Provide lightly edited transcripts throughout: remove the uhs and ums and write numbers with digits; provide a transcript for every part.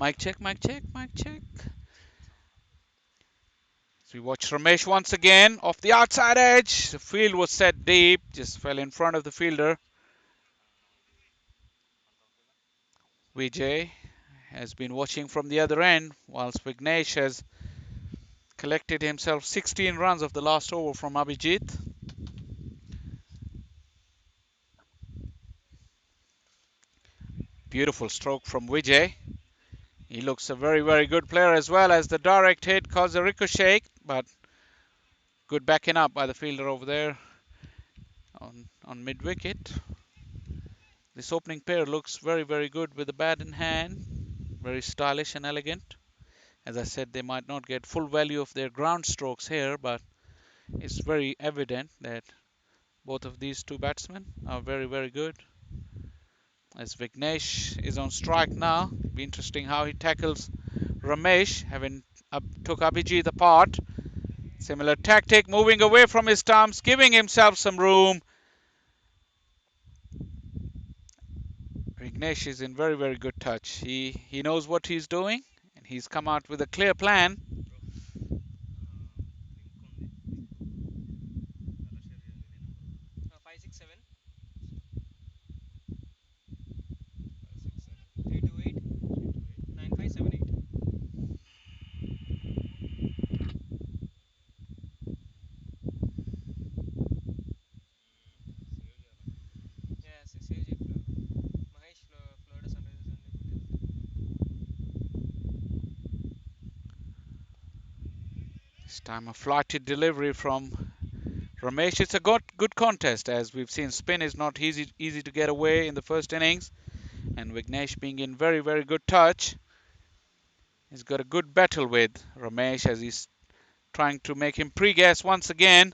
Mic check, mic check, mic check. So we watch Ramesh once again off the outside edge. The field was set deep, just fell in front of the fielder. Vijay has been watching from the other end, whilst Vignesh has collected himself 16 runs of the last over from Abhijit. Beautiful stroke from Vijay. He looks a very, very good player as well as the direct hit caused a ricochet, but good backing up by the fielder over there on mid wicket. This opening pair looks very, very good with the bat in hand. Very stylish and elegant. As I said, they might not get full value of their ground strokes here, but it's very evident that both of these two batsmen are very, very good. As Vignesh is on strike now, be interesting how he tackles Ramesh, having took Abhijit apart. Similar tactic, moving away from his stumps, giving himself some room. Vignesh is in very, very good touch. He knows what he's doing, and he's come out with a clear plan. This time a flighted delivery from Ramesh. It's a good contest, as we've seen. Spin is not easy to get away in the first innings, and Vignesh being in very, very good touch. He's got a good battle with Ramesh as he's trying to make him pre-gas once again.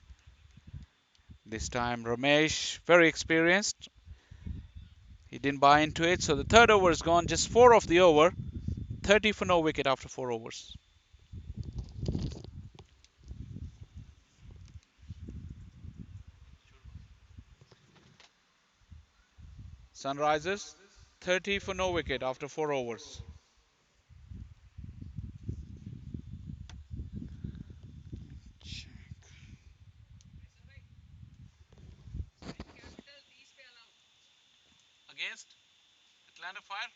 This time Ramesh, very experienced. He didn't buy into it, so the third over is gone. Just 4 of the over. 30 for no wicket after 4 overs. Sunrisers, 30 for no wicket after 4 overs. Against Atlanta Fire.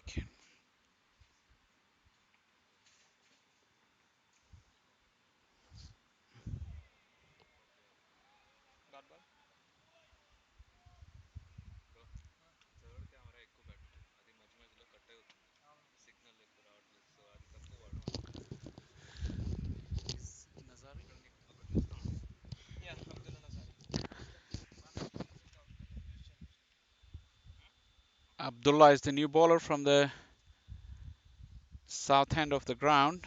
Okay. Abdullah is the new bowler from the south end of the ground,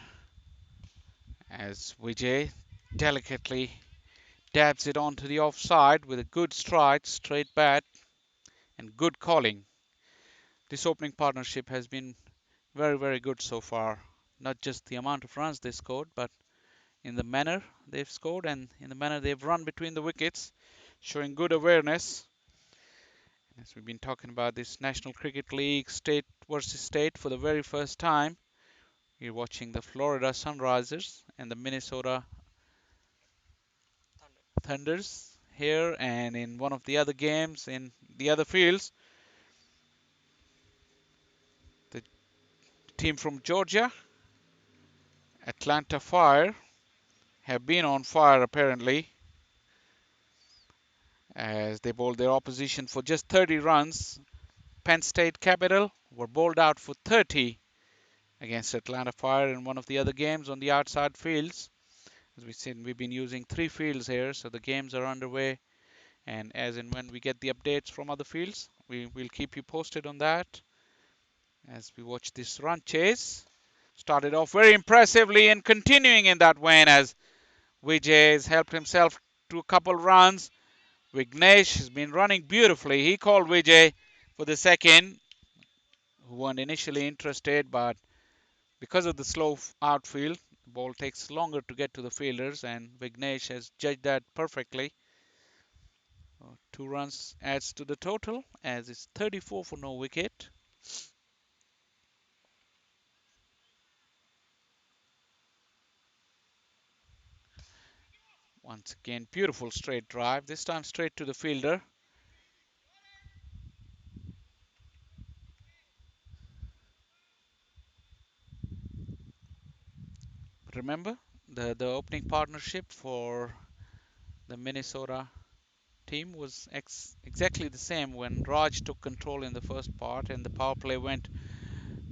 as Vijay delicately dabs it onto the offside with a good stride, straight bat, and good calling. This opening partnership has been very, very good so far. Not just the amount of runs they scored, but in the manner they've scored and in the manner they've run between the wickets, showing good awareness. As we've been talking about this National Cricket League state versus state for the very first time, we're watching the Florida Sunrisers and the Minnesota Thunders here, and in one of the other games in the other fields, the team from Georgia, Atlanta Fire, have been on fire apparently as they bowled their opposition for just 30 runs. Penn State Capital were bowled out for 30 against Atlanta Fire in one of the other games on the outside fields. As we said, we've been using 3 fields here, so the games are underway. And as and when we get the updates from other fields, we will keep you posted on that. As we watch this run chase, started off very impressively and continuing in that vein as Vijay has helped himself to a couple runs. Vignesh has been running beautifully. He called Vijay for the second, who weren't initially interested, but because of the slow outfield, the ball takes longer to get to the fielders, and Vignesh has judged that perfectly. 2 runs adds to the total as it's 34 for no wicket. Once again, beautiful straight drive, this time straight to the fielder. Remember, the opening partnership for the Minnesota team was exactly the same when Raj took control in the first part and the power play went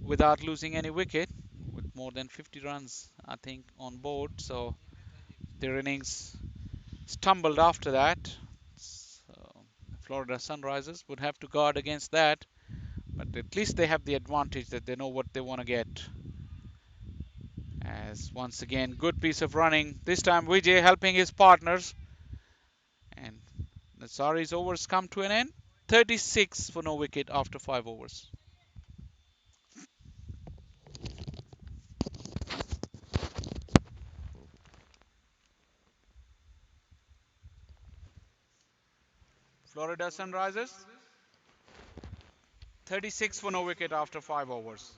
without losing any wicket with more than 50 runs, I think, on board. So their innings stumbled after that. So Florida Sunrisers would have to guard against that, but at least they have the advantage that they know what they want to get. As once again, good piece of running. This time Vijay helping his partners. And Nasari's overs come to an end. 36 for no wicket after 5 overs. Florida Sunrisers, 36 for no wicket after 5 overs.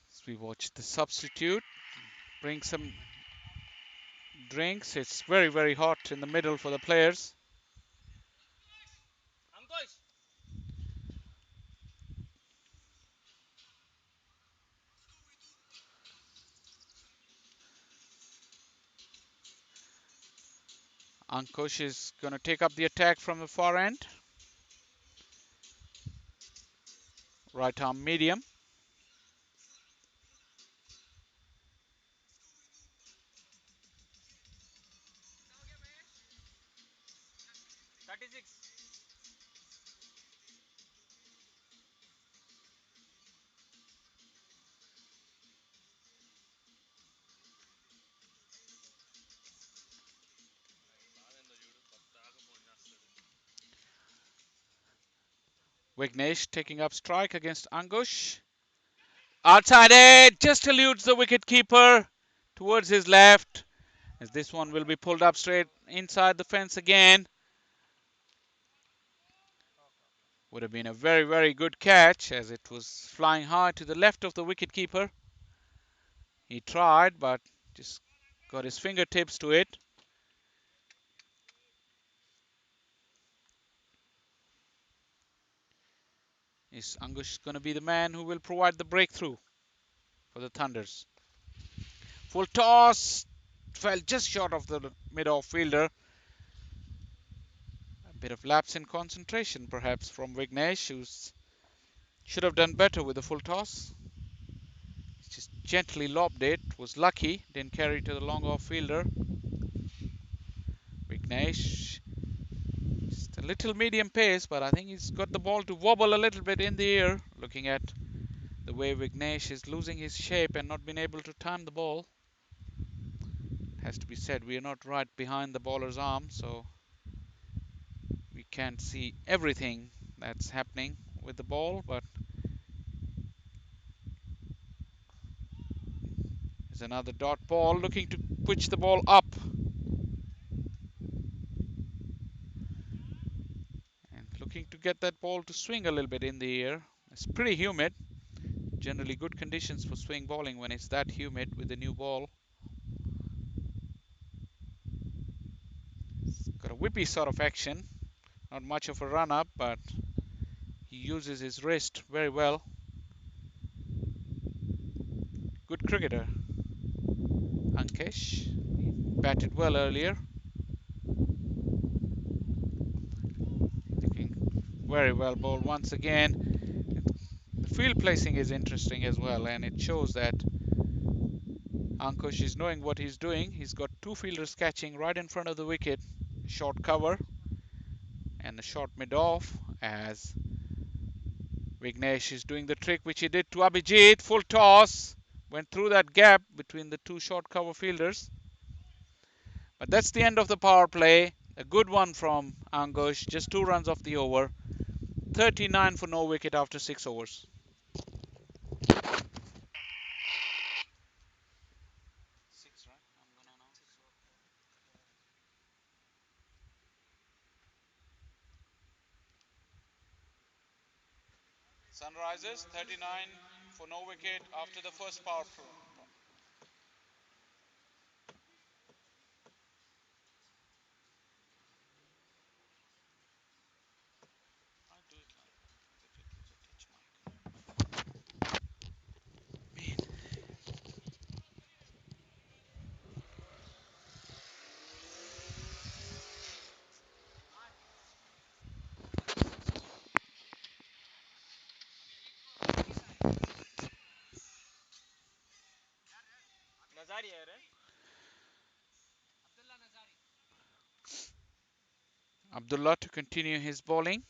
As we watch the substitute bring some drinks. It's very, very hot in the middle for the players. Ankush is going to take up the attack from the far end. Right arm medium. Vignesh taking up strike against Ankush. Outside edge, just eludes the wicket keeper towards his left. As this one will be pulled up straight inside the fence again. Would have been a very, very good catch as it was flying high to the left of the wicketkeeper. He tried, but just got his fingertips to it. Is Ankush going to be the man who will provide the breakthrough for the Thunders? Full toss, fell just short of the mid-off fielder. A bit of lapse in concentration, perhaps, from Vignesh, who should have done better with the full toss. Just gently lobbed it, was lucky, didn't carry to the long off fielder. Vignesh, just a little medium pace, but I think he's got the ball to wobble a little bit in the air, looking at the way Vignesh is losing his shape and not being able to time the ball. It has to be said, we are not right behind the bowler's arm, so we can't see everything that's happening with the ball, but there's another dot ball looking to pitch the ball up. get that ball to swing a little bit in the air. It's pretty humid. Generally good conditions for swing bowling when it's that humid with the new ball. It's got a whippy sort of action. Not much of a run up, but he uses his wrist very well. Good cricketer. Ankesh batted well earlier. Looking very well bowled once again. The field placing is interesting as well, and it shows that Ankush is knowing what he's doing. He's got two fielders catching right in front of the wicket. Short cover and the short mid-off as Vignesh is doing the trick which he did to Abhijit. Full toss. Went through that gap between the two short cover fielders. But that's the end of the power play. A good one from Ankush. Just 2 runs off the over. 39 for no wicket after 6 overs. Sunrisers 39 for no wicket after the first power play. Abdullah to continue his bowling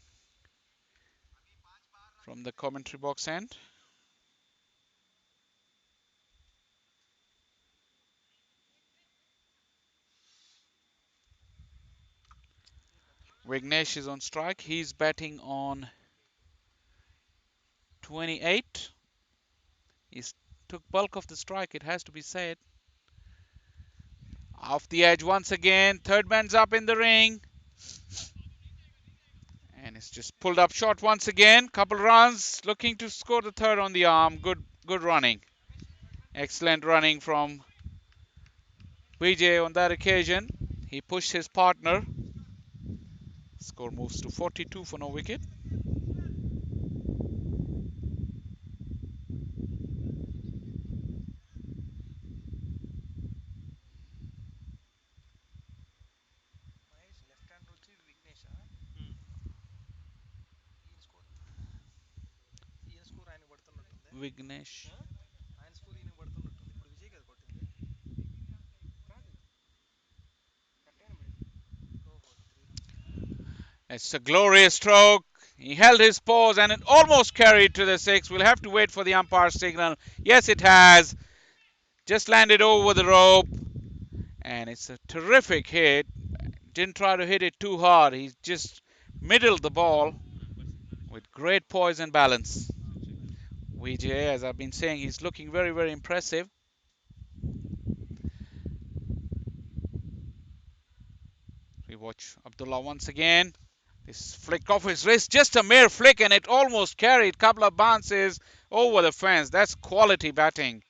from the commentary box end. Vignesh is on strike. He's batting on 28. He's took bulk of the strike, it has to be said. Off the edge once again. Third man's up in the ring. And it's just pulled up short once again. Couple runs. Looking to score the third on the arm. Good running. Excellent running from Vijay on that occasion. He pushed his partner. Score moves to 42 for no wicket. Vignesh. It's a glorious stroke. He held his pose and it almost carried to the 6. We'll have to wait for the umpire signal. Yes, it has. Just landed over the rope. And it's a terrific hit. Didn't try to hit it too hard. He just middled the ball with great poise and balance. Vijay, as I've been saying, he's looking very, very impressive. We watch Abdullah once again. This flick off his wrist, just a mere flick, and it almost carried. Couple of bounces over the fence. That's quality batting.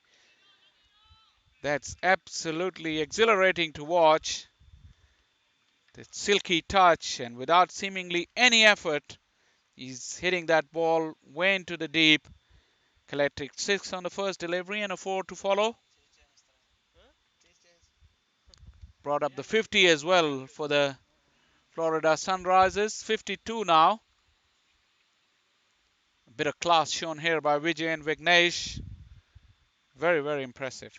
That's absolutely exhilarating to watch. The silky touch, and without seemingly any effort, he's hitting that ball way into the deep. Collected 6 on the first delivery and a 4 to follow. Brought up the 50 as well for the Florida Sunrisers. 52 now. A bit of class shown here by Vijay and Vignesh. Very, very impressive.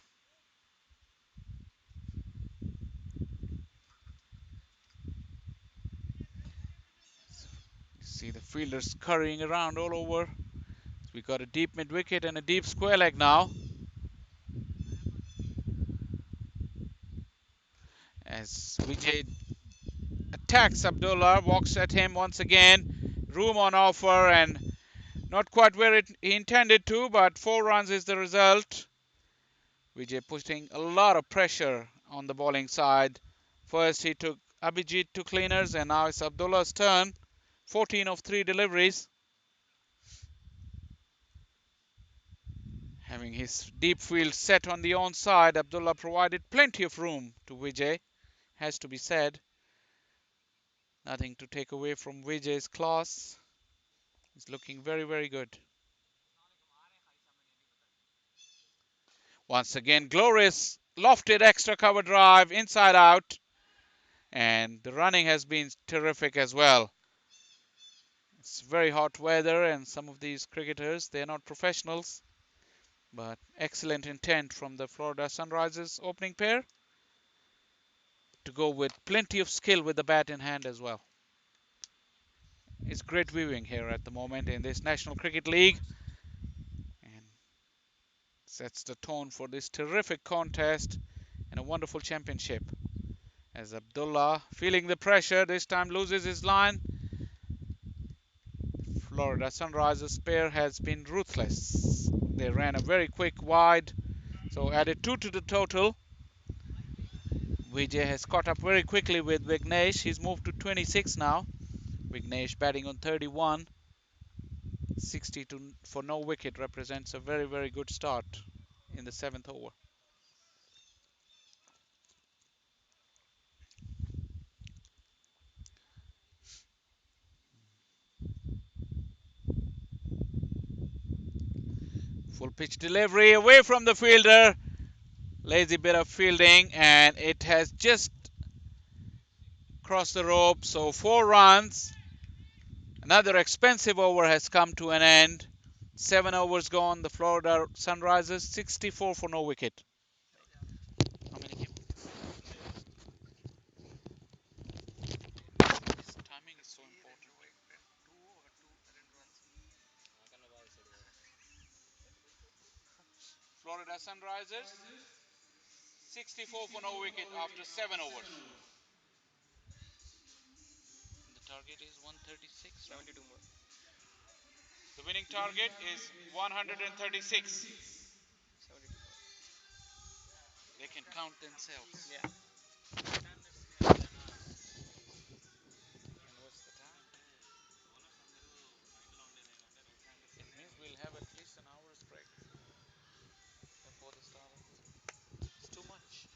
You see the fielders scurrying around all over. We got a deep mid wicket and a deep square leg now. As Vijay attacks Abdullah, walks at him once again. Room on offer and not quite where he intended to, but 4 runs is the result. Vijay putting a lot of pressure on the bowling side. First he took Abhijit to cleaners and now it's Abdullah's turn. 14 of 3 deliveries. Having his deep field set on the onside, Abdullah provided plenty of room to Vijay, has to be said. Nothing to take away from Vijay's class. He's looking very, very good. Once again, glorious lofted extra cover drive inside out. And the running has been terrific as well. It's very hot weather and some of these cricketers, they're not professionals. But excellent intent from the Florida Sunrisers opening pair to go with plenty of skill with the bat in hand as well. It's great viewing here at the moment in this National Cricket League. And sets the tone for this terrific contest and a wonderful championship. As Abdullah, feeling the pressure, this time loses his line. Florida Sunrisers pair has been ruthless. They ran a very quick wide, so added 2 to the total. Vijay has caught up very quickly with Vignesh. He's moved to 26 now. Vignesh batting on 31. 60 for no wicket represents a very, very good start in the 7th over. Full pitch delivery away from the fielder. Lazy bit of fielding, and it has just crossed the rope. So 4 runs. Another expensive over has come to an end. 7 overs gone. The Florida Sunrisers 64 for no wicket. How many came? This timing is so important. Florida Sunrisers 64 for no wicket after 7 overs. And the target is 136. 72 more. The winning target is 136. 72. They can count themselves. Yeah. And what's the time? It means we'll have at least an hour's break before the start of the... It's too much.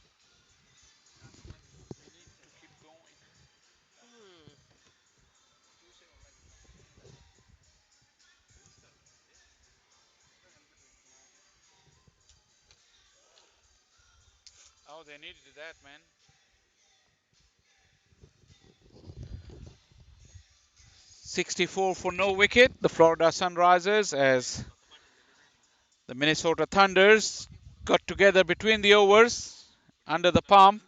We need to keep going. Oh, they needed that, man. 64 for no wicket. The Florida Sunrisers as the Minnesota Thunders got together between the overs under the pump.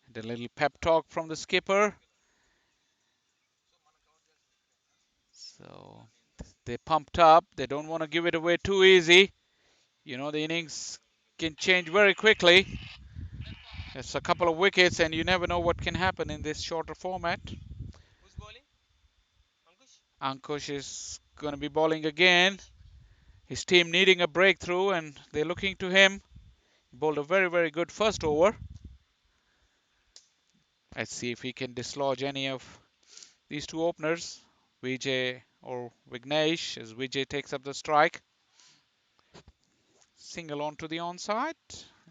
And a little pep talk from the skipper. So they pumped up. They don't want to give it away too easy. You know, the innings can change very quickly. It's a couple of wickets and you never know what can happen in this shorter format. Who's bowling? Ankush is going to be bowling again. His team needing a breakthrough and they're looking to him. He bowled a very, very good first over. Let's see if he can dislodge any of these two openers, Vijay or Vignesh, as Vijay takes up the strike. Single on to the onside.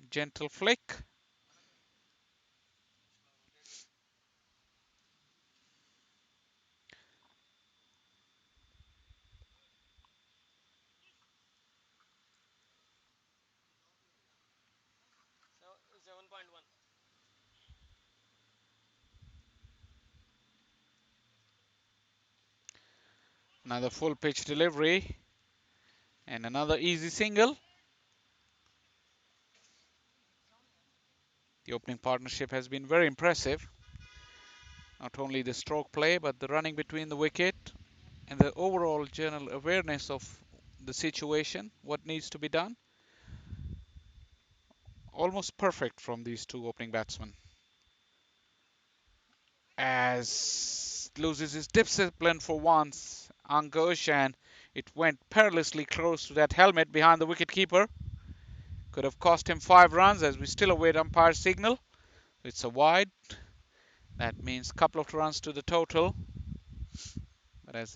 Gentle flick. Another full pitch delivery. And another easy single. The opening partnership has been very impressive. Not only the stroke play, but the running between the wicket and the overall general awareness of the situation, what needs to be done. Almost perfect from these two opening batsmen. As loses his discipline for once, Ankush, and it went perilously close to that helmet behind the wicketkeeper. Could have cost him 5 runs as we still await umpire signal. It's a wide. That means a couple of runs to the total. But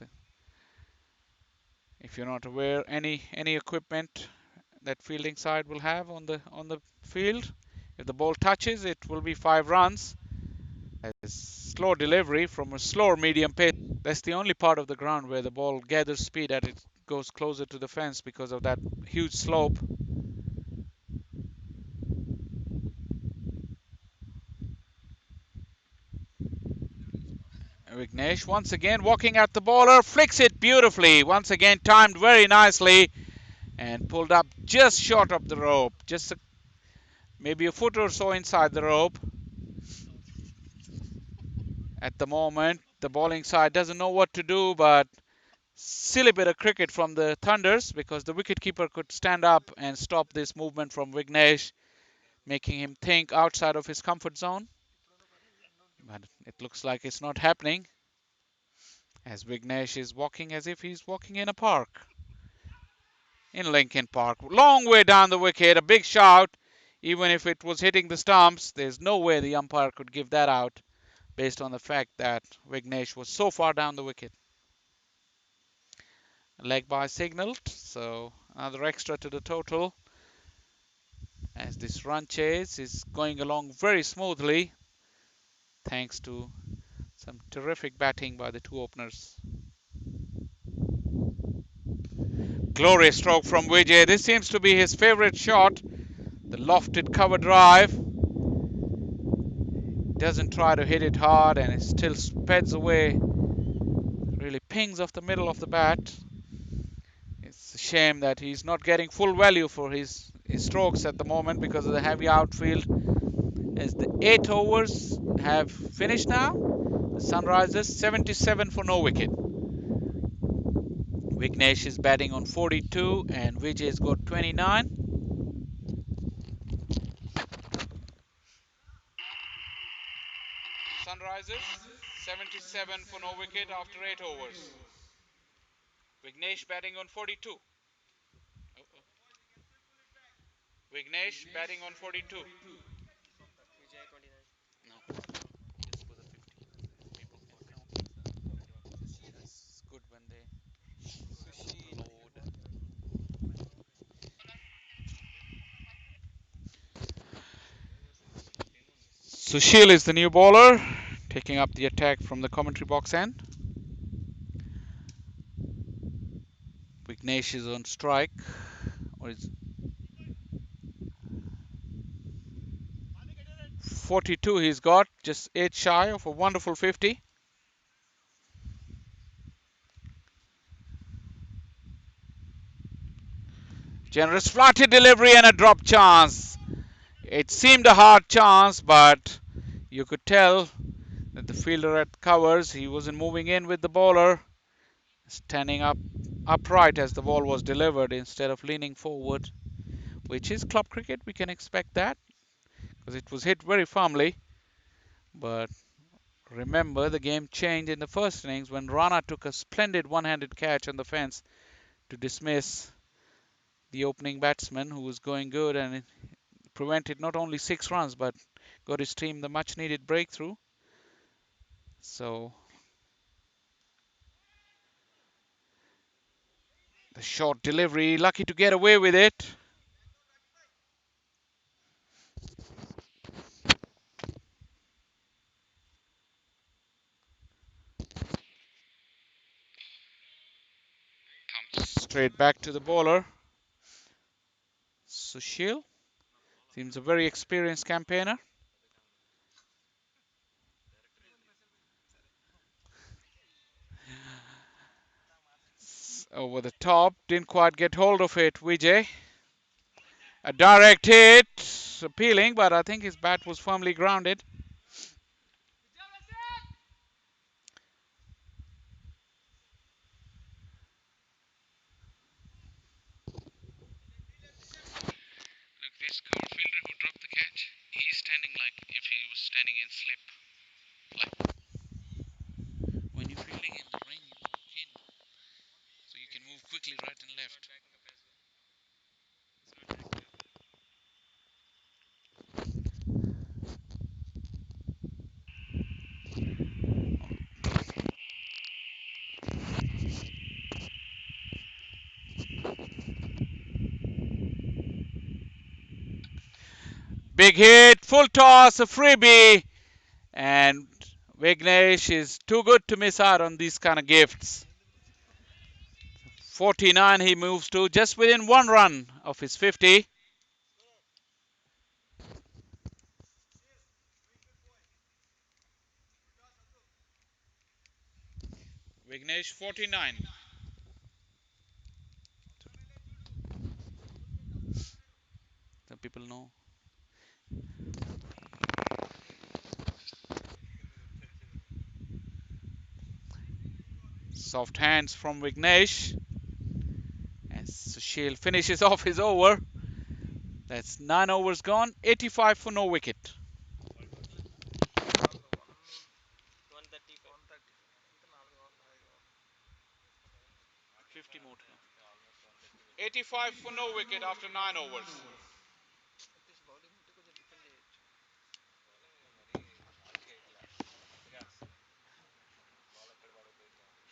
if you're not aware, any equipment that fielding side will have on the field, if the ball touches, it will be 5 runs. As slow delivery from a slower medium pace. That's the only part of the ground where the ball gathers speed as it goes closer to the fence because of that huge slope. Vignesh once again walking at the bowler, flicks it beautifully. Once again timed very nicely and pulled up just short of the rope. Maybe a foot or so inside the rope. At the moment, the bowling side doesn't know what to do, but silly bit of cricket from the Thunders because the wicketkeeper could stand up and stop this movement from Vignesh, making him think outside of his comfort zone. But it looks like it's not happening as Vignesh is walking as if he's walking in a park in Lincoln Park. Long way down the wicket, a big shout. Even if it was hitting the stumps, there's no way the umpire could give that out based on the fact that Vignesh was so far down the wicket. Leg by signaled, so another extra to the total as this run chase is going along very smoothly thanks to some terrific batting by the two openers. Glorious stroke from Vijay. This seems to be his favorite shot. The lofted cover drive. Doesn't try to hit it hard and it still speds away. Really pings off the middle of the bat. It's a shame that he's not getting full value for his strokes at the moment because of the heavy outfield. As the 8 overs have finished now, the Sunrisers 77 for no wicket. Vignesh is batting on 42 and Vijay's got 29. Sunrisers 77 for no wicket after 8 overs. Vignesh batting on 42. Vignesh batting on 42. No, this was a 50. People can count. It's good when they load. Sushil is the new bowler, taking up the attack from the commentary box end. Vignesh is on strike, or is 42 he's got, just 8 shy of a wonderful 50. Generous flatted delivery and a drop chance. It seemed a hard chance, but you could tell that the fielder at covers, he wasn't moving in with the bowler, standing up upright as the ball was delivered instead of leaning forward, which is club cricket. We can expect that because it was hit very firmly. But remember, the game changed in the first innings when Rana took a splendid one-handed catch on the fence to dismiss the opening batsman who was going good, and it prevented not only 6 runs but got his team the much needed breakthrough. So the short delivery, lucky to get away with it. Straight back to the bowler. Sushil seems a very experienced campaigner. Over the top, didn't quite get hold of it, Vijay. A direct hit, appealing, but I think his bat was firmly grounded. Look, this cover fielder who dropped the catch, he's standing like if he was standing in slip. Like when you're fielding in the ring, you look in, so you can move quickly right and left. Big hit, full toss, a freebie, and Vignesh is too good to miss out on these kind of gifts. 49 he moves to, just within one run of his 50. Vignesh 49. Some people know. Soft hands from Vignesh as Sushil finishes off his over. That's 9 overs gone, 85 for no wicket. 50 more to go. 85 for no wicket after 9 overs.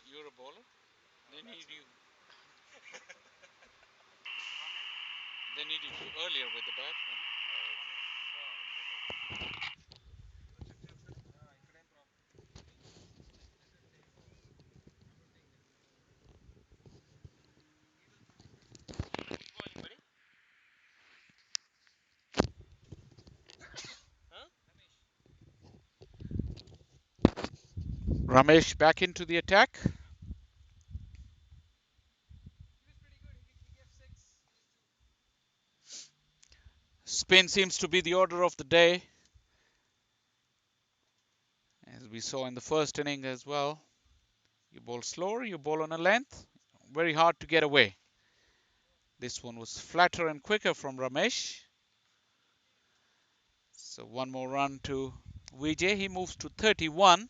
You're a bowler? They need you. They need you earlier with the bat. Ramesh back into the attack. Spin seems to be the order of the day, as we saw in the first inning as well. You bowl slower, you bowl on a length, very hard to get away. This one was flatter and quicker from Ramesh. So one more run to Vijay. He moves to 31.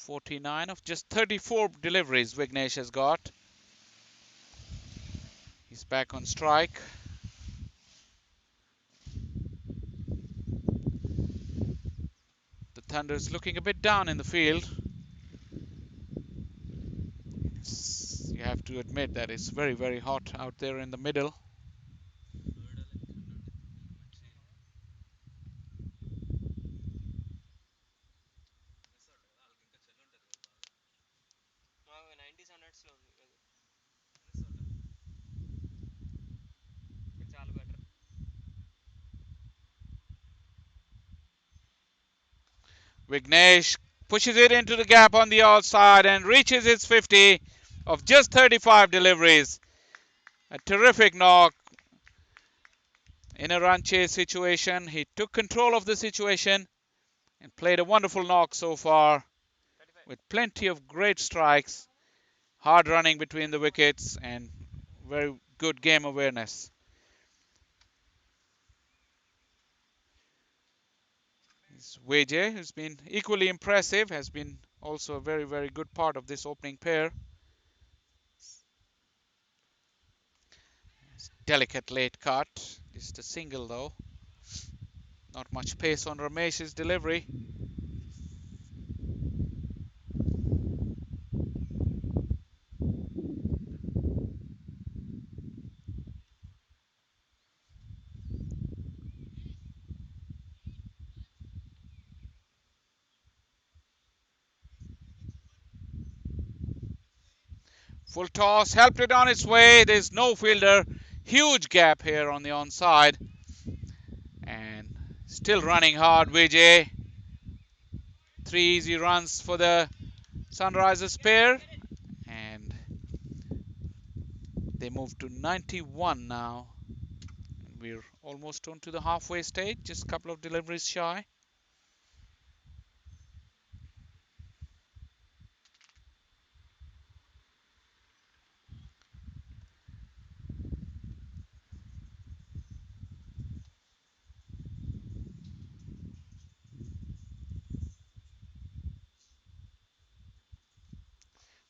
49 of just 34 deliveries Vignesh has got. He's back on strike. The Thunder's looking a bit down in the field. You have to admit that it's very, very hot out there in the middle. Vignesh pushes it into the gap on the outside and reaches his 50 of just 35 deliveries. A terrific knock in a run chase situation. He took control of the situation and played a wonderful knock so far with plenty of great strikes, hard running between the wickets, and very good game awareness. It's Vijay, who's been equally impressive, has been also a very, very good part of this opening pair. Delicate late cut, just a single though. Not much pace on Ramesh's delivery. Full toss, helped it on its way. There's no fielder. Huge gap here on the onside. And still running hard, Vijay. 3 easy runs for the Sunrisers pair. And they move to 91 now. And we're almost on to the halfway stage, just a couple of deliveries shy.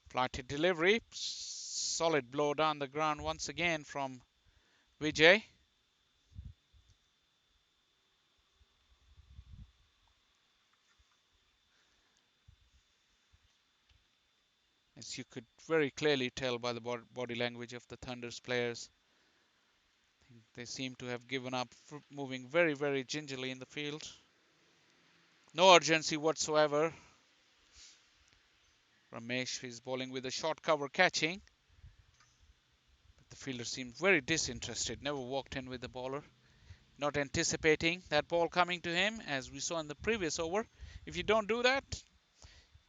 Flighted delivery. Solid blow down the ground once again from Vijay. As you could very clearly tell by the body language of the Thunder's players. They seem to have given up, moving very, very gingerly in the field. No urgency whatsoever. Ramesh is bowling with a short cover catching. But the fielder seemed very disinterested, never walked in with the bowler. Not anticipating that ball coming to him, as we saw in the previous over. If you don't do that,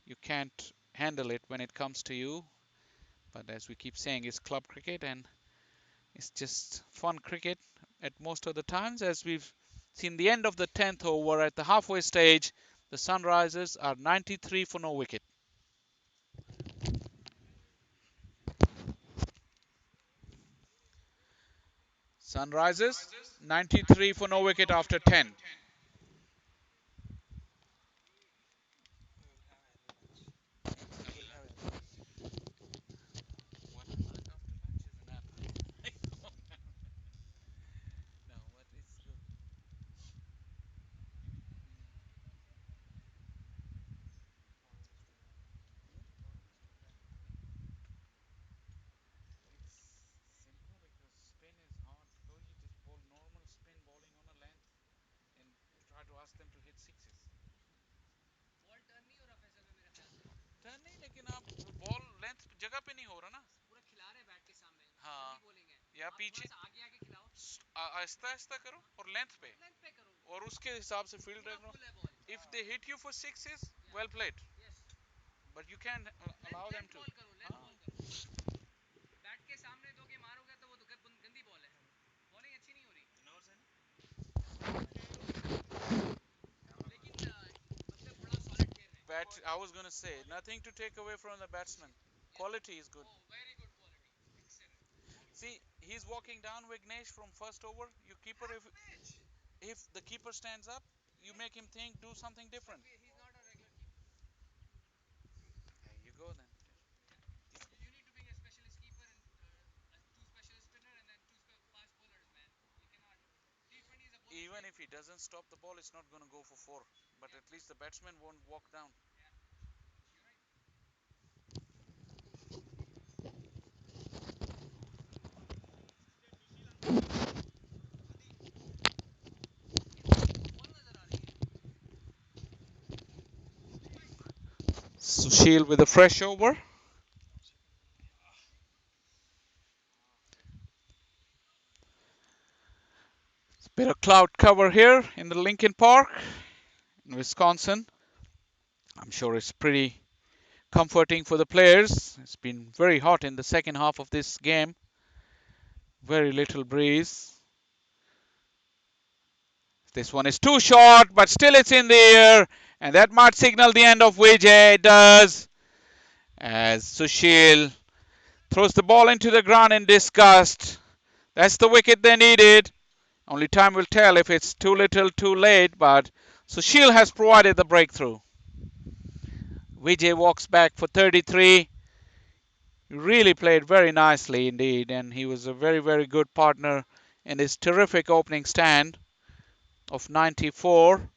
you can't handle it when it comes to you. But as we keep saying, it's club cricket and it's just fun cricket at most of the times. As we've seen the end of the 10th over at the halfway stage, the Sunrisers are 93 for no wicket. Sunrisers 93 for no wicket after 10. Turn नहीं लेकिन आप ball length जगह पे नहीं हो रहा ना पूरा खिला रहे बैट के सामने हाँ या पीछे आगे आगे खिलाओ आहिस्ता आहिस्ता करो और लेंथ पे करो और उसके हिसाब से फील्ड रखो if they hit you for sixes well played but you can allow them to bat के सामने दोगे मारोगे तो वो तो गंदी बॉल है बॉलिंग अच्छी नहीं हो रही Bat, I was going to say, nothing to take away from the batsman. Quality is good. Oh, very good quality. Excellent. See, he's walking down Vignesh from first over. You keeper, if the keeper stands up, you make him think, do something different. He's not a regular keeper. There you go then. You need to bring a specialist keeper and two specialist spinner and then two fast bowlers, man. You cannot. T20 is a bowler. Even if he doesn't stop the ball, it's not going to go for four. But at least the batsman won't walk down. Sushil with a fresh over. Bit of cloud cover here in the Lincoln Park in Wisconsin. I'm sure it's pretty comforting for the players. It's been very hot in the second half of this game. Very little breeze. This one is too short, but still it's in the air. And that might signal the end of Vijay. It does. As Sushil throws the ball into the ground in disgust. That's the wicket they needed. Only time will tell if it's too little, too late. But Sushil has provided the breakthrough. Vijay walks back for 33. He really played very nicely indeed, and he was a very, very good partner in his terrific opening stand of 94.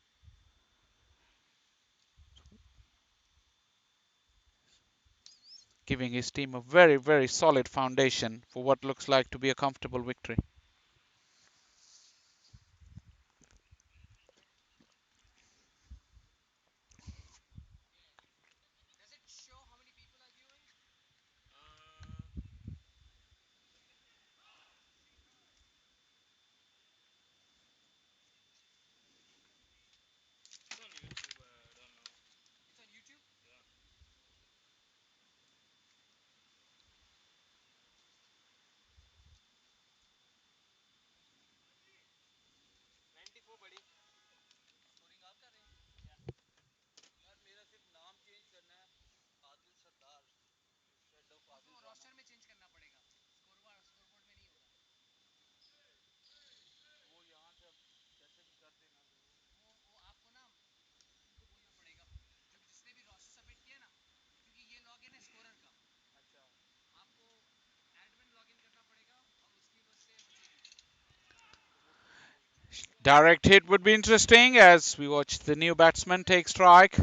Giving his team a very, very solid foundation for what looks like to be a comfortable victory. Direct hit would be interesting as we watch the new batsman take strike.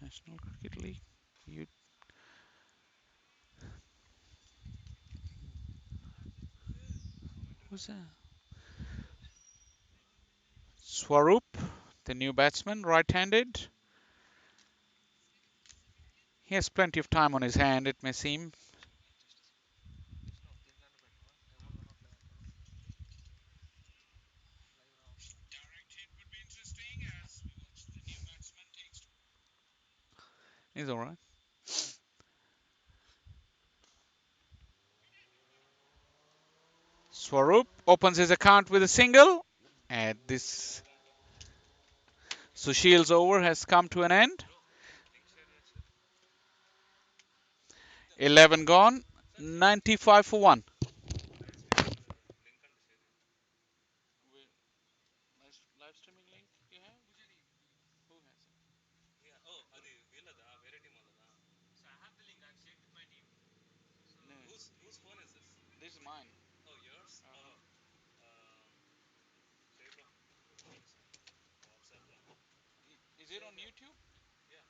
National Cricket League. You, who's that? Swaroop, the new batsman, right-handed. He has plenty of time on his hand, it may seem. He's all right. Swaroop opens his account with a single, and this Sushil's over has come to an end. 11 gone, 95 for 1. Live streaming link you have? Who has it? No. Whose phone is this? This is mine. Oh, yours? Is it on YouTube? Yeah.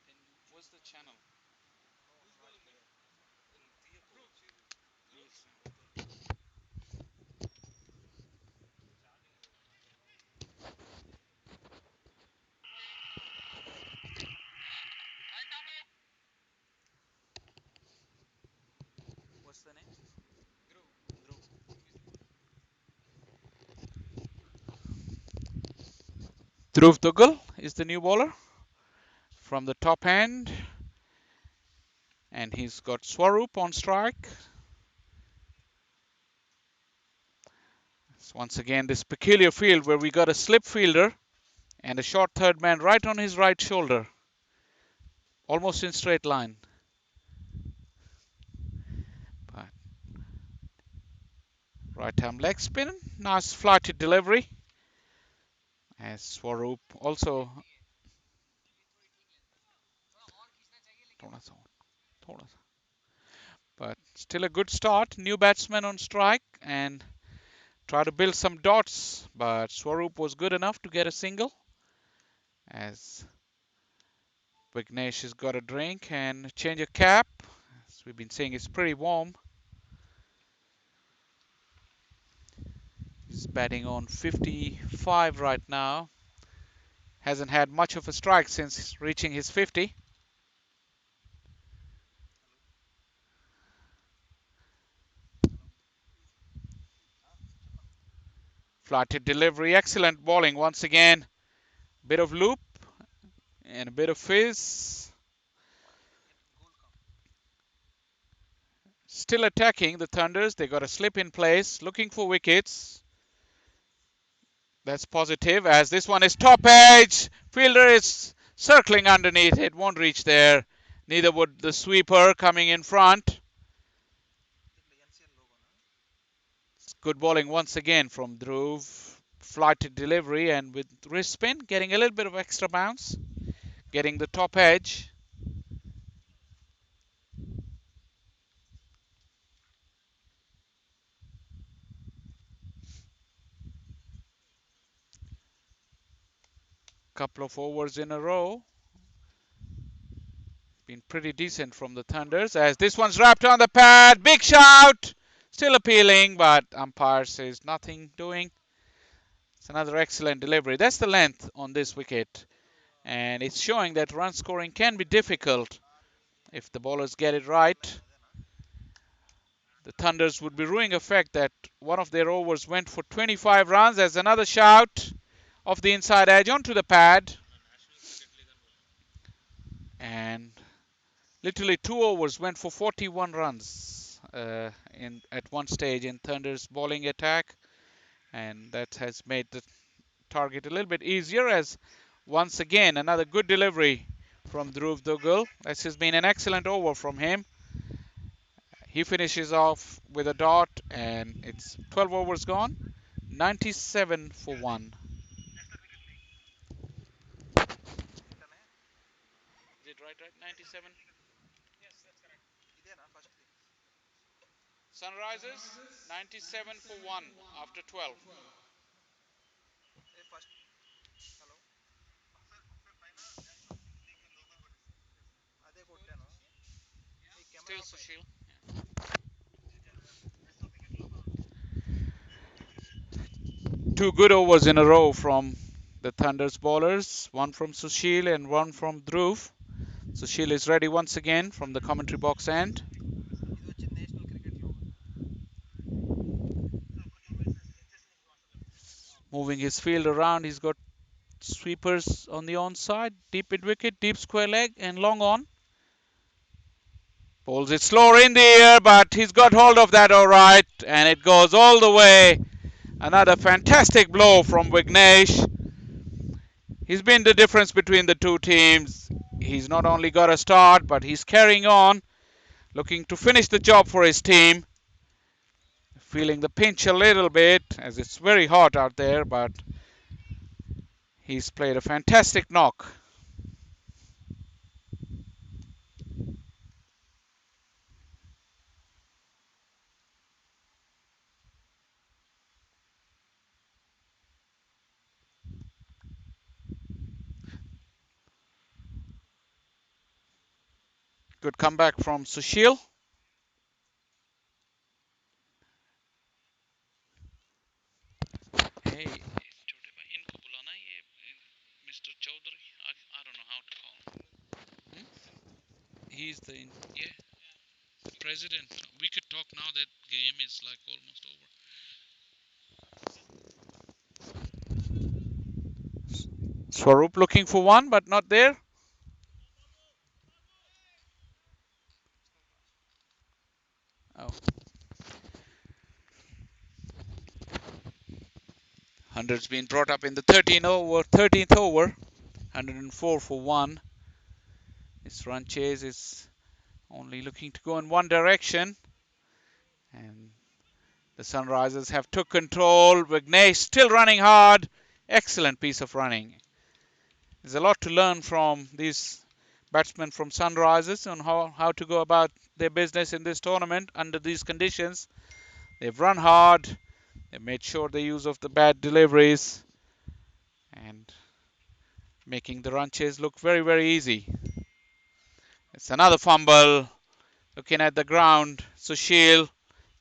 Then what's the channel? What's the name? Dhruv Duggal is the new bowler from the top hand, and he's got Swaroop on strike. So once again, this peculiar field where we got a slip fielder and a short third man right on his right shoulder, almost in straight line. But right arm leg spin, nice flighted delivery. As Swaroop also. But still a good start. New batsman on strike and try to build some dots. But Swaroop was good enough to get a single. As Vignesh has got a drink and change of cap. As we've been saying, it's pretty warm. He's batting on 55 right now. Hasn't had much of a strike since reaching his 50. Flighted delivery, excellent bowling once again. Bit of loop and a bit of fizz. Still attacking the Thunders. They got a slip in place, looking for wickets. That's positive as this one is top edge. Fielder is circling underneath. It won't reach there. Neither would the sweeper coming in front. It's good bowling once again from Dhruv. Flighted delivery and with wrist spin, getting a little bit of extra bounce. Getting the top edge. Couple of overs in a row. Been pretty decent from the Thunders as this one's wrapped on the pad. Big shout! Still appealing, but umpire says nothing doing. It's another excellent delivery. That's the length on this wicket. And it's showing that run scoring can be difficult if the bowlers get it right. The Thunders would be ruining effect that one of their overs went for 25 runs as another shout off the inside edge onto the pad. And literally 2 overs went for 41 runs at one stage in Thunder's bowling attack. And that has made the target a little bit easier as once again another good delivery from Dhruv Duggal. This has been an excellent over from him. He finishes off with a dot and it's 12 overs gone. 97 for 1. Is it right? 97? Sunrisers 97 for 1 after 12. Two good overs in a row from the Thunder's bowlers, one from Sushil and one from Dhruv. Sushil is ready once again from the commentary box end. Moving his field around, he's got sweepers on the onside, deep mid wicket, deep square leg, and long on. Pulls it slower in the air, but he's got hold of that all right, and it goes all the way. Another fantastic blow from Vignesh. He's been the difference between the two teams. He's not only got a start, but he's carrying on, looking to finish the job for his team. Feeling the pinch a little bit, as it's very hot out there, but he's played a fantastic knock. Good comeback from Sushil. Hey, इनको बुलाना ये Mr. Chaudhary. I don't know how to call him. He's the yeah president. We could talk now that game is like almost over. Swaroop looking for one, but not there. Oh. 100's been brought up in the 13th over. 104 for one. This run chase is only looking to go in one direction. And the Sunrisers have took control. Vignesh still running hard. Excellent piece of running. There's a lot to learn from these batsmen from Sunrisers on how to go about their business in this tournament under these conditions. They've run hard. They've made sure they use of the bad deliveries and making the run chase look very, very easy. It's another fumble. Looking at the ground, Sushil.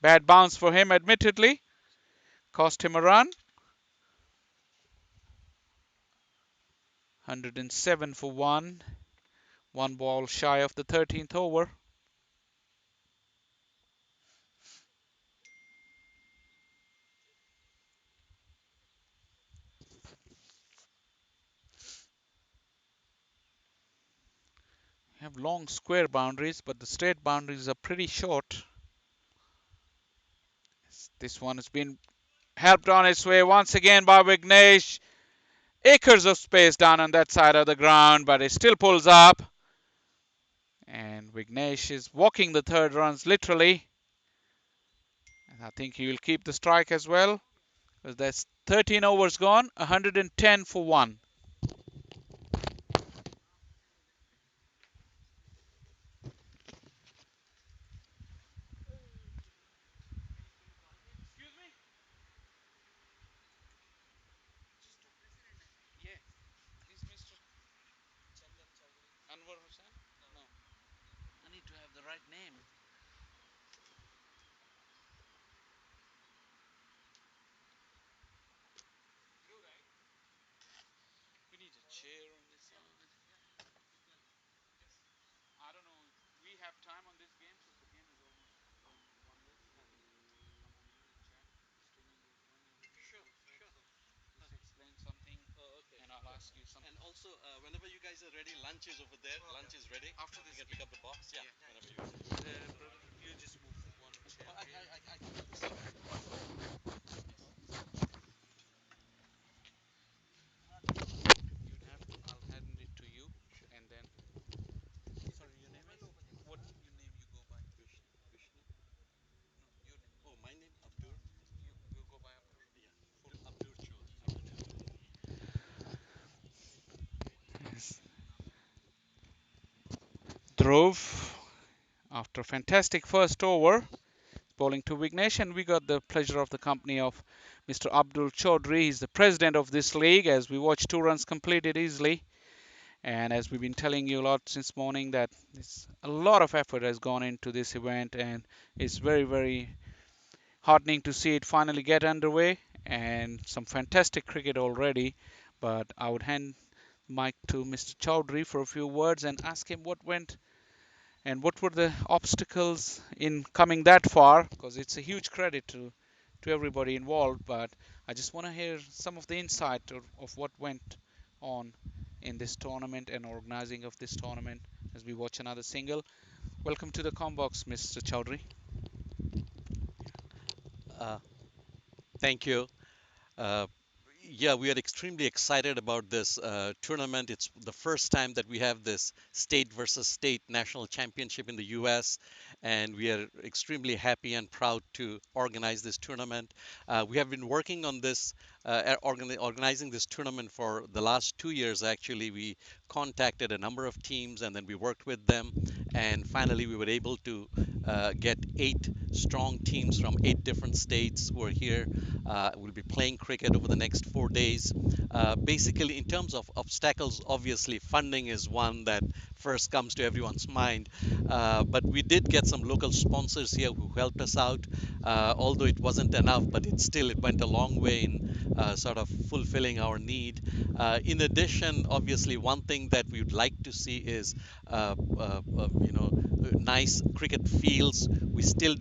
Bad bounce for him, admittedly. Cost him a run. 107 for one. One ball shy of the 13th over. Have long square boundaries, but the straight boundaries are pretty short. This one has been helped on its way once again by Vignesh. Acres of space down on that side of the ground, but it still pulls up. And Vignesh is walking the third runs literally. And I think he will keep the strike as well. Because that's 13 overs gone, 110 for one. I need to have the right name. We need a chair on this side. I don't know. We have time on this game because the game is almost going one less. Come on, you and chat. Streaming is when everything is sure, sure. Just explain something. Oh, okay. And I'll ask you something. And also, whenever you guys are ready, lunch is over there. Okay. Lunch is ready. After this, you can pick up the box. Yeah. Whenever you. Brother, you just move one chair. Oh, I can do this. You'd have to. I'll hand it to you, sure. And then. Sorry, your name is. What your name you go by? Vishnu. Vishnu. No, your name. Oh, my name Abdur. You go by Abdur. Yeah. Full Abdur Chaudhary. Yes. Dhruv, after a fantastic first over, bowling to Vignesh, and we got the pleasure of the company of Mr. Abdul Chaudhary. He's the president of this league as we watch two runs completed easily. And as we've been telling you a lot since morning, that a lot of effort has gone into this event, and it's very, very heartening to see it finally get underway, and some fantastic cricket already. But I would hand mic to Mr. Chowdhury for a few words and ask him what went and what were the obstacles in coming that far, because it's a huge credit to everybody involved. But I just want to hear some of the insight of what went on in this tournament and organizing of this tournament as we watch another single. Welcome to the Combox, Mr. Chowdhury. Uh, Thank you. Uh, yeah, we are extremely excited about this tournament. It's the first time that we have this state versus state national championship in the US, and we are extremely happy and proud to organize this tournament. We have been working on this, organizing this tournament for the last 2 years. Actually, we contacted a number of teams and then we worked with them, and finally, we were able to get 8 strong teams from 8 different states who are here. We'll be playing cricket over the next 4 days. Basically, in terms of obstacles, obviously funding is one that first comes to everyone's mind. But we did get some local sponsors here who helped us out, although it wasn't enough, but it went a long way in sort of fulfilling our need. In addition, obviously, one thing that we would like to see is nice cricket fields. We still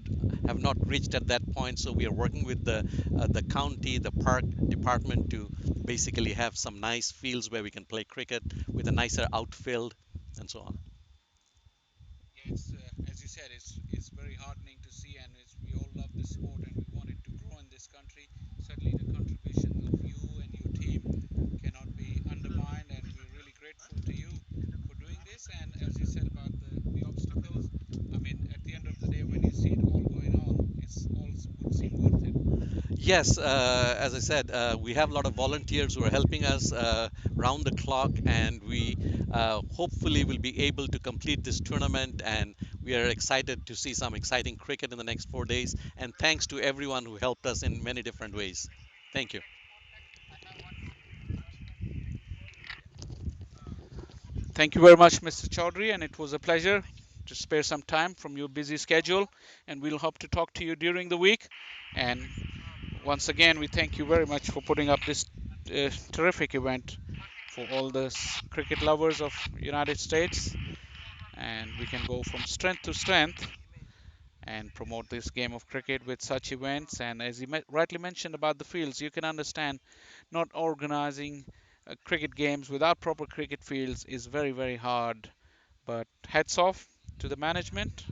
have not reached at that point, so we are working with the county, the park department to basically have some nice fields where we can play cricket with a nicer outfield and so on. Yeah, it's as you said, it's very heartening to see, and we all love this sport, and we want it to grow in this country. Certainly, the contribution of you and your team cannot be undermined, and we're really grateful to you for doing this. And as you said about the obstacles, I mean, at the end of the day, when you see it all going on, it's all would seem worth it. Yes, as I said, we have a lot of volunteers who are helping us round the clock, and we hopefully will be able to complete this tournament. And we are excited to see some exciting cricket in the next 4 days. And thanks to everyone who helped us in many different ways. Thank you. Thank you very much, Mr. Chaudhary, and it was a pleasure to spare some time from your busy schedule. And we'll hope to talk to you during the week. And once again, we thank you very much for putting up this terrific event for all the cricket lovers of United States. And we can go from strength to strength and promote this game of cricket with such events. And as you rightly mentioned about the fields, you can understand not organizing cricket games without proper cricket fields is very, very hard. But hats off to the management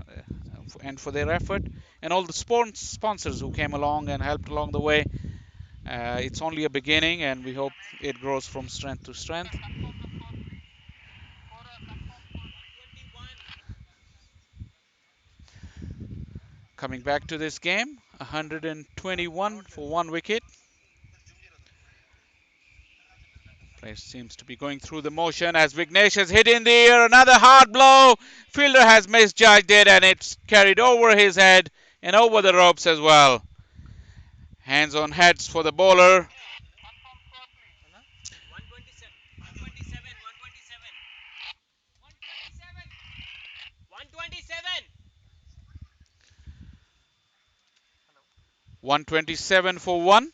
and for their effort, and all the sponsors who came along and helped along the way. It's only a beginning, and we hope it grows from strength to strength. Coming back to this game, 121 for one wicket. Place seems to be going through the motion as Vignesh has hit in the air. Another hard blow. Fielder has misjudged it, and it's carried over his head and over the ropes as well. Hands on heads for the bowler. 127 for one.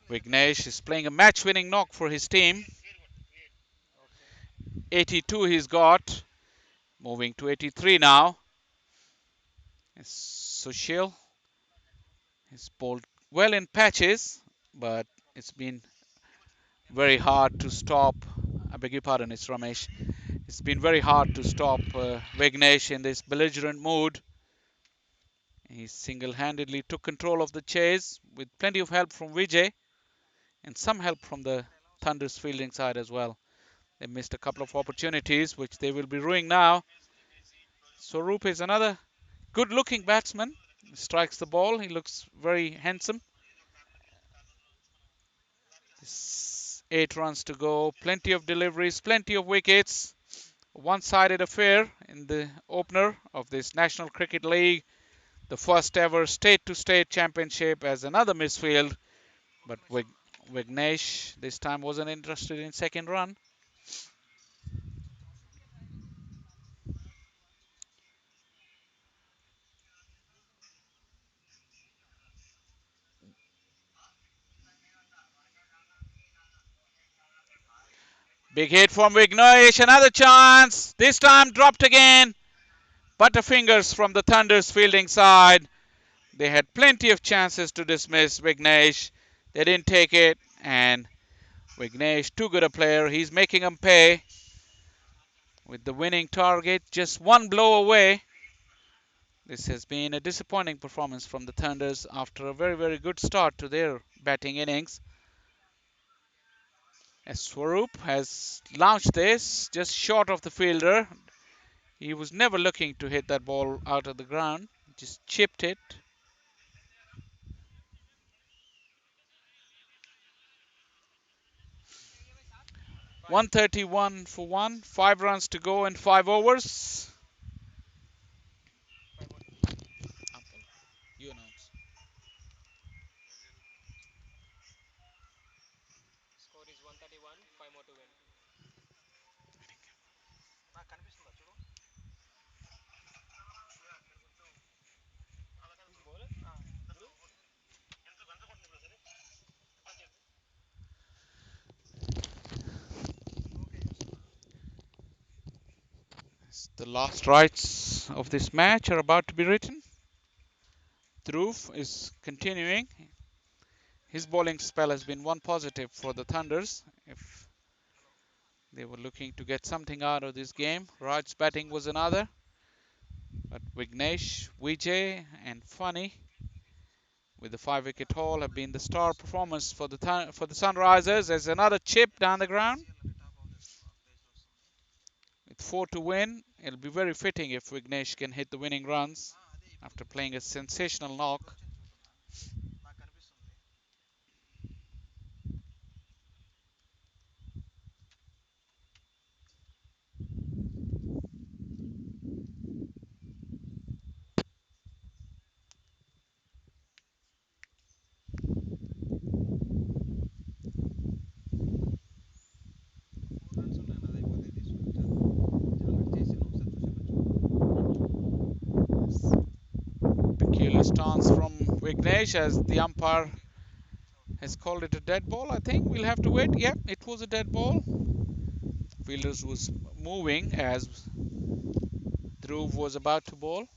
Vignesh is playing a match winning knock for his team. 82 he's got. Moving to 83 now. Sushil has bowled well in patches, but it's been very hard to stop. I beg your pardon, it's Ramesh. It's been very hard to stop Vignesh in this belligerent mood. He single-handedly took control of the chase with plenty of help from Vijay and some help from the Thunder's fielding side as well. They missed a couple of opportunities, which they will be ruining now. Swaroop is another good-looking batsman. He strikes the ball. He looks very handsome. 8 runs to go. Plenty of deliveries, plenty of wickets. One-sided affair in the opener of this National Cricket League. The first ever state-to-state championship as another misfield But Vignesh this time wasn't interested in second run. Big hit from Vignesh. Another chance. This time dropped again. Butterfingers from the Thunder's fielding side. They had plenty of chances to dismiss Vignesh. They didn't take it. And Vignesh, too good a player. He's making them pay with the winning target just one blow away. This has been a disappointing performance from the Thunders after a very, very good start to their batting innings. As Swaroop has launched this just short of the fielder. He was never looking to hit that ball out of the ground, just chipped it. "131 for one, 5 runs to go in 5 overs." You announce. The last rites of this match are about to be written. Dhruv is continuing. His bowling spell has been one positive for the Thunders. If they were looking to get something out of this game, Raj's batting was another. But Vignesh, Vijay, and Funny with the 5 wicket haul have been the star performers for the Sunrisers. There's another chip down the ground. With 4 to win, it'll be very fitting if Vignesh can hit the winning runs after playing a sensational knock. Peculiar stance from Vignesh as the umpire has called it a dead ball. I think we'll have to wait. Yep, it was a dead ball. Fielders was moving as Dhruv was about to bowl.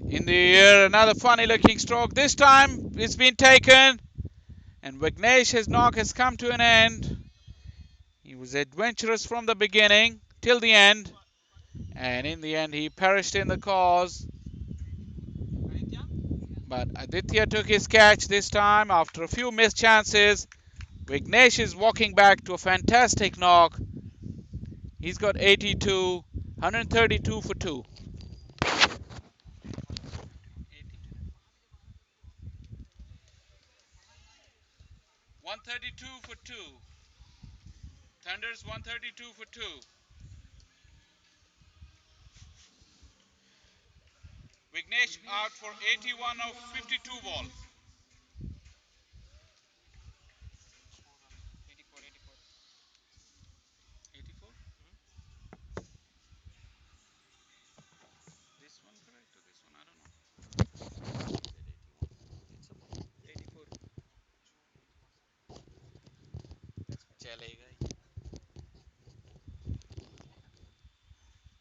In the air, another funny looking stroke. This time it's been taken, and Vignesh's knock has come to an end. He was adventurous from the beginning till the end, and in the end he perished in the cause. But Aditya took his catch this time after a few missed chances. Vignesh is walking back to a fantastic knock. He's got 82, 132 for 2. 132 for 2. Thunders 132 for 2. Vignesh out for 81 of 52 balls. 84? This one correct or this one? I don't know.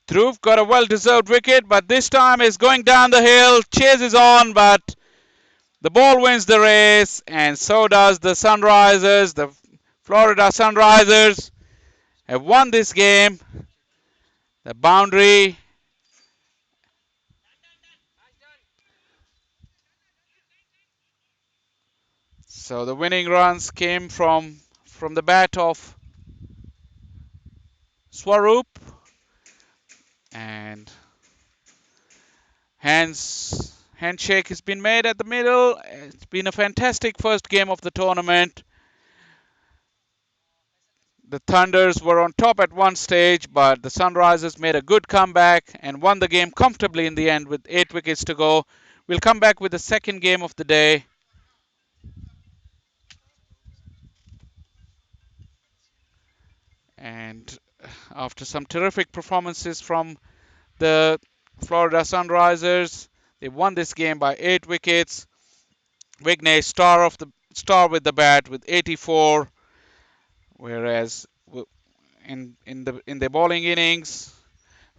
Dhruv got a well-deserved wicket, but this time is going down the hill. Chase is on, but the ball wins the race, and so does the Sunrisers. The Florida Sunrisers have won this game. The boundary. So the winning runs came from the bat of Swaroop, and handshake has been made at the middle. It's been a fantastic first game of the tournament. The Thunders were on top at one stage, but the Sunrisers made a good comeback and won the game comfortably in the end with 8 wickets to go. We'll come back with the second game of the day. And after some terrific performances from the Florida Sunrisers, they won this game by 8 wickets. Vignesh star with the bat with 84, whereas in the bowling innings,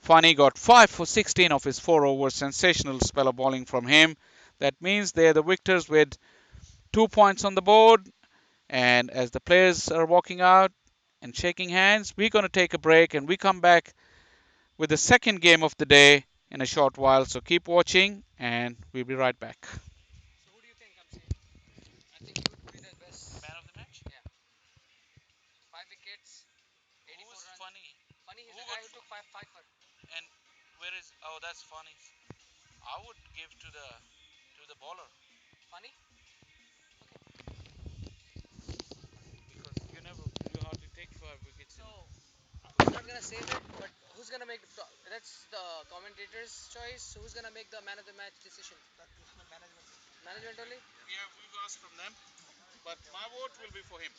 Funny got 5 for 16 of his 4 overs. Sensational spell of bowling from him. That means they're the victors with 2 points on the board. And as the players are walking out and shaking hands, we're going to take a break and we come back with the second game of the day in a short while. So keep watching and we'll be right back. Man of the match? Yeah. 5 wickets. Who's Funny? Funny is the guy who took five for. And where is? Oh, that's Funny. I would give to the bowler. Funny? Because you hardly take 5 wickets. So I'm not gonna save it, but who's gonna make that's the commentator's choice. Who's gonna make the man of the match decision? That is the management only. We've asked from them, but my vote will be for him.